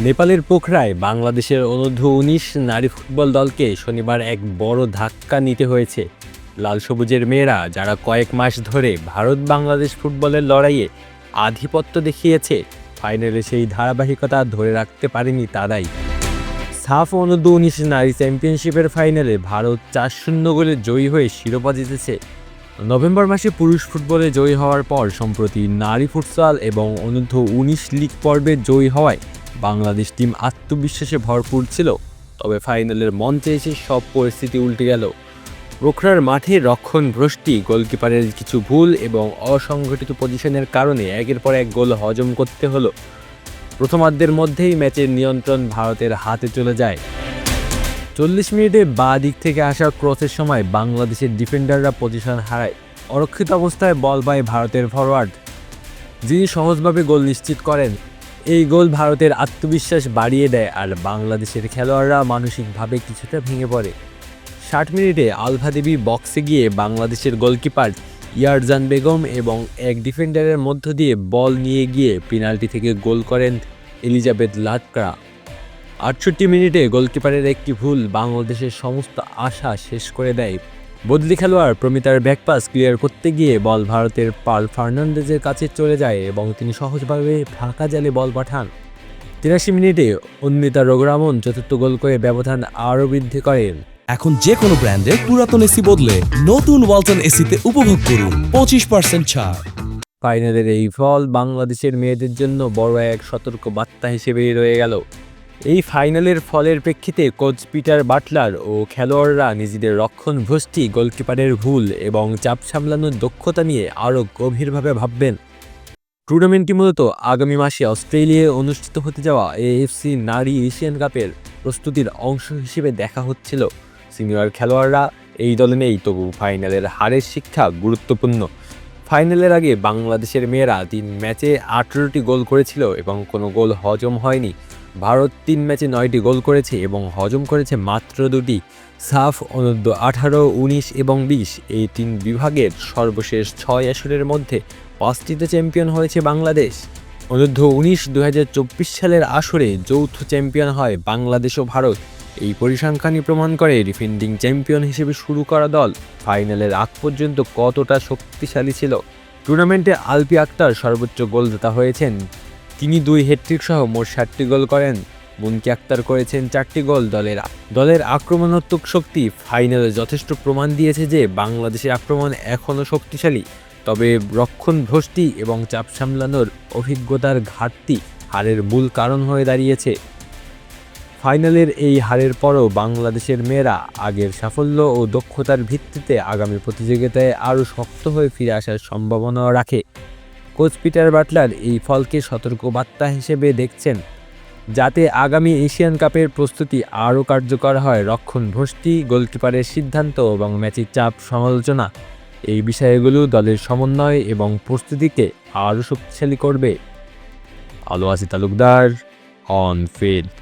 নেপালের পোখরায় বাংলাদেশের অনূর্ধ্ব-১৯ নারী ফুটবল দলকে শনিবার এক বড় ধাক্কা নিতে হয়েছে। লাল সবুজের মেয়েরা, যারা কয়েক মাস ধরে ভারত-বাংলাদেশ ফুটবলের লড়াইয়ে আধিপত্য দেখিয়েছে, ফাইনালে সেই ধারাবাহিকতা ধরে রাখতে পারেনি তারাই। সাফ অনূর্ধ্ব-১৯ নারী চ্যাম্পিয়নশিপের ফাইনালে ভারত ৪-০ গোলে জয়ী হয়ে শিরোপা জিতেছে। নভেম্বর মাসে পুরুষ ফুটবলে জয়ী হওয়ার পর সম্প্রতি নারী ফুটসাল এবং অনূর্ধ্ব-১৯ লিগ পর্বে জয়ী হওয়ায় বাংলাদেশ টিম আত্মবিশ্বাসে ভরপুর ছিল। তবে ফাইনালের মঞ্চে এসে সব পরিস্থিতি উল্টে গেল। পোখরার মাঠে রক্ষণভ্রষ্টি, গোলকিপারের কিছু ভুল এবং অসংগঠিত পজিশনের কারণে একের পর এক গোল হজম করতে হলো। প্রথমার্ধের মধ্যেই ম্যাচের নিয়ন্ত্রণ ভারতের হাতে চলে যায়। ৪০ মিনিটে বাঁ দিক থেকে আসা ক্রসের সময় বাংলাদেশের ডিফেন্ডাররা পজিশন হারায়। অরক্ষিত অবস্থায় বল পায় ভারতের ফরওয়ার্ড, যিনি সহজভাবে গোল নিশ্চিত করেন। এই গোল ভারতের আত্মবিশ্বাস বাড়িয়ে দেয় আর বাংলাদেশের খেলোয়াড়রা মানসিকভাবে কিছুটা ভেঙে পড়ে। ৬০ মিনিটে আলফা দেবী বক্সে গিয়ে বাংলাদেশের গোলকিপার ইয়ারজান বেগম এবং এক ডিফেন্ডারের মধ্য দিয়ে বল নিয়ে গিয়ে পেনাল্টি থেকে গোল করেন এলিজাবেথ লাটকরা। ৬৮ মিনিটে গোলকিপারের একটি ভুল বাংলাদেশের সমস্ত আশা শেষ করে দেয়। বদলি খেলোয়াড় প্রমিতার ব্যাকপাস ক্লিয়ার করতে গিয়ে বল ভারতের পাল ফার্নান্ডেজের কাছে চলে যায় এবং তিনি সহজভাবে ফাঁকা জালে বল পাঠান। ৮৩ মিনিটে অন্বিতা রঘুরামন চতুর্থ গোল করে ব্যবধান আরও বৃদ্ধি করেন। এখন যে কোনো ব্র্যান্ডের পুরাতন এসি বদলে নতুন ওয়ালটন এসিতে উপভোগ করুন 25% ছাড়। ফাইনালের এই ফল বাংলাদেশের মেয়েদের জন্য বড় এক সতর্ক বার্তা হিসেবেই রয়ে গেল। এই ফাইনালের ফলের প্রেক্ষিতে কোচ পিটার বাটলার ও খেলোয়াড়রা নিজেদের রক্ষণভ্রষ্টি, গোলকিপারের ভুল এবং চাপ সামলানোর দক্ষতা নিয়ে আরও গভীরভাবে ভাববেন। টুর্নামেন্টটি মূলত আগামী মাসে অস্ট্রেলিয়ায় অনুষ্ঠিত হতে যাওয়া এএফসি নারী এশিয়ান কাপের প্রস্তুতির অংশ হিসেবে দেখা হচ্ছিল। সিনিয়র খেলোয়াড়রা এই দলে নেই, তবু ফাইনালের হারের শিক্ষা গুরুত্বপূর্ণ। ফাইনালের আগে বাংলাদেশের মেয়েরা ৩ ম্যাচে ১৮টি গোল করেছিল এবং কোনো গোল হজম হয়নি। ভারত ৩ ম্যাচে 9টি গোল করেছে এবং হজম করেছে মাত্র 2টি। সাফ, অনূর্ধ্ব-18, 19 এবং 20 এই 3 বিভাগের সর্বশেষ 6 আসরের মধ্যে 5টিতে চ্যাম্পিয়ন হয়েছে বাংলাদেশ। অনূর্ধ্ব-19 2024 সালের আসরে যৌথ চ্যাম্পিয়ন হয় বাংলাদেশ ও ভারত। এই পরিসংখ্যানই প্রমাণ করে ডিফেন্ডিং চ্যাম্পিয়ন হিসেবে শুরু করা দল ফাইনালের আগ পর্যন্ত কতটা শক্তিশালী ছিল। টুর্নামেন্টে আলপি আক্তার সর্বোচ্চ গোলদাতা হয়েছেন। তিনি 2 হ্যাটট্রিক সহ মোট 7টি গোল করেন। মুনকি আক্তার করেছেন 4টি গোল। দলের আক্রমণাত্মক শক্তি ফাইনালে যথেষ্ট প্রমাণ দিয়েছে যে বাংলাদেশের আক্রমণ এখনও শক্তিশালী। তবে রক্ষণভ্রষ্টি এবং চাপ সামলানোর অভিজ্ঞতার ঘাটতি হারের মূল কারণ হয়ে দাঁড়িয়েছে। ফাইনালের এই হারের পরও বাংলাদেশের মেয়েরা আগের সাফল্য ও দক্ষতার ভিত্তিতে আগামী প্রতিযোগিতায় আরও শক্ত হয়ে ফিরে আসার সম্ভাবনা রাখে। কোচ পিটার বাটলার এই ফলকে সতর্কবার্তা হিসেবে দেখছেন, যাতে আগামী এশিয়ান কাপের প্রস্তুতি আরও কার্যকর হয়। রক্ষণভ্রষ্টি, গোলকিপারের সিদ্ধান্ত এবং ম্যাচের চাপ সমালোচনা, এই বিষয়গুলো দলের সমন্বয় এবং প্রস্তুতিকে আরও শক্তিশালী করবে। আলো আসি তালুকদার, অন ফিল্ড।